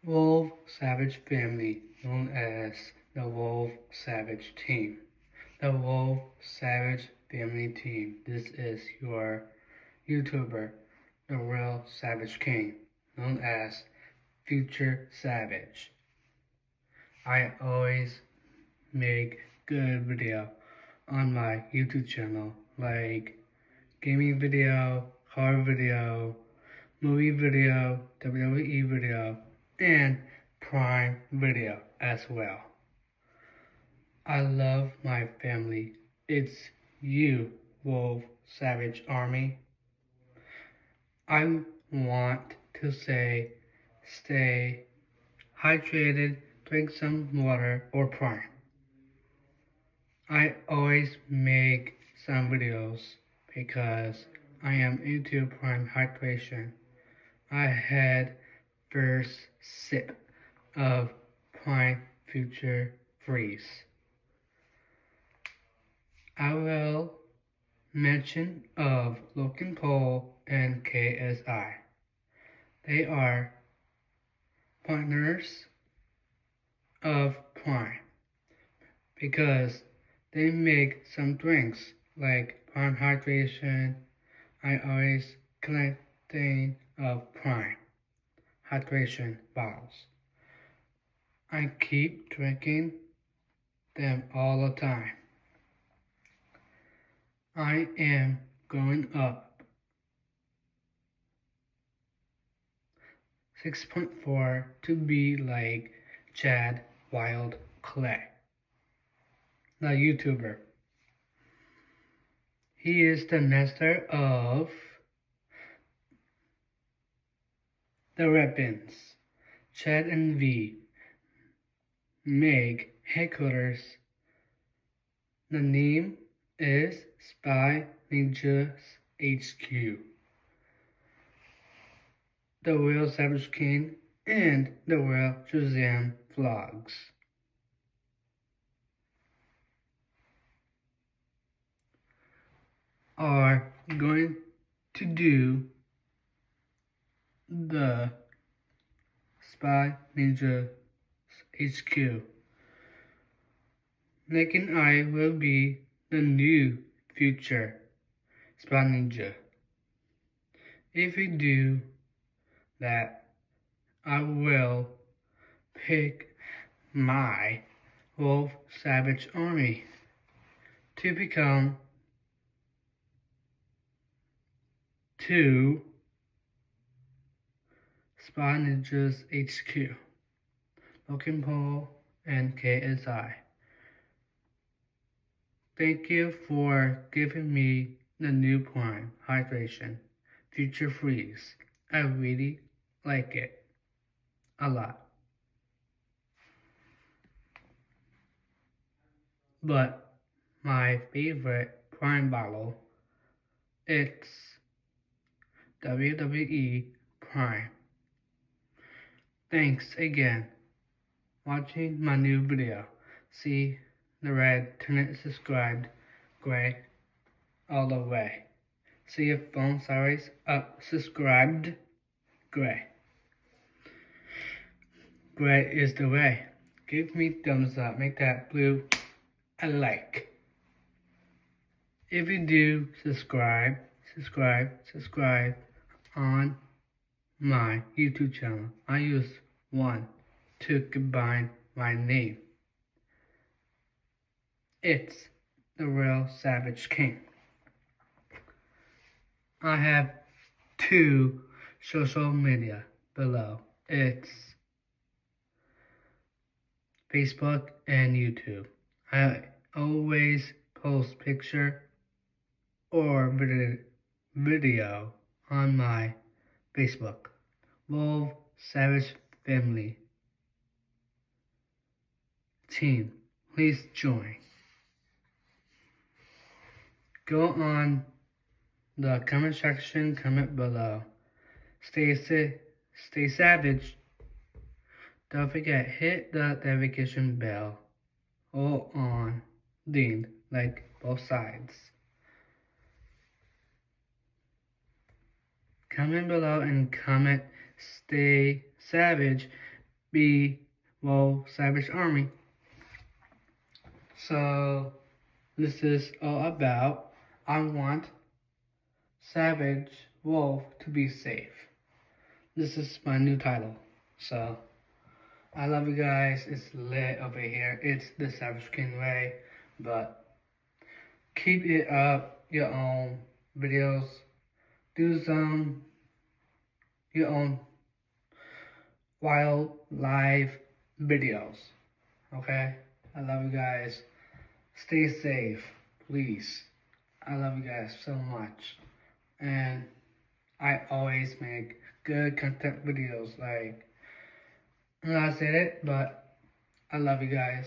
Wolf Savage family, known as the Wolf Savage team. The Wolf Savage family team. This is your YouTuber, the Real Savage King, known as Future Savage. I always make good video on my YouTube channel, like gaming video, horror video, movie video, WWE video, and Prime video as well. I love my family. It's you, Wolf Savage Army. I want to say stay hydrated, drink some water or Prime. I always make some videos because I am into Prime hydration. I had first sip of Prime Future Freeze. I will mention of Logan Paul and KSI. They are partners of Prime because they make some drinks like Prime Hydration. I always collecting of Prime Hydration bottles. I keep drinking them all the time. I am going up 6.4 to be like Chad Wild Clay, the YouTuber. He is the master of the weapons. Chad and V make headquarters. The name is Spy Ninjas HQ. The Real Savage King and the Real Shazam vlogs. Are going to do the Spy Ninja HQ. Nick and I will be the new future Spy Ninja. If we do that, I will pick my Wolf Savage Army to become 2 Spy Ninjas HQ, Logan Paul and KSI. Thank you for giving me the new Prime Hydration Future Freeze. I really like it a lot. But my favorite Prime bottle, it's WWE Prime. Thanks again watching my new video. See the red, turn it subscribed, gray, all the way. See your phone size up, subscribed, gray. Gray is the way. Give me thumbs up, make that blue a like. If you do subscribe on my YouTube channel. I use one to combine my name. It's the Real Savage King. I have 2 social media below. It's Facebook and YouTube. I always post picture or video on my Facebook. Wolf Savage Family Team. Please join. Go on the comment section, comment below. Stay savage. Don't forget, hit the notification bell. All on, dinged, like both sides. Comment below and comment stay savage be Wolf Savage Army. So this is all about I want Savage Wolf to be safe. This is my new title. So I love you guys. It's lit over here. It's the Savage King way, but keep it up your own videos. Do some your own wildlife videos. Okay? I love you guys. Stay safe, please. I love you guys so much. And I always make good content videos. Like, I said it, but I love you guys.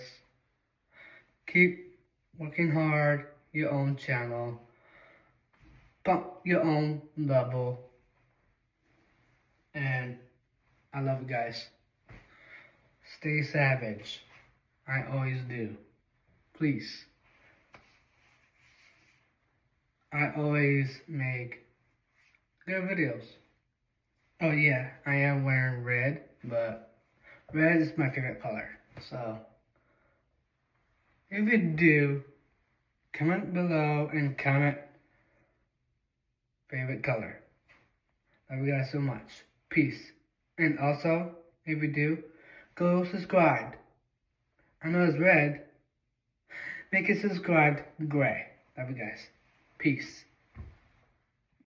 Keep working hard, your own channel. Pump your own level. And I love you guys. Stay savage. I always do. Please. I always make good videos. Oh yeah, I am wearing red, but red is my favorite color. So, if you do, comment below and comment favorite color. Love you guys so much. Peace. And also, if you do, go subscribe. I know it's red. Make it subscribed gray. Love you guys. Peace.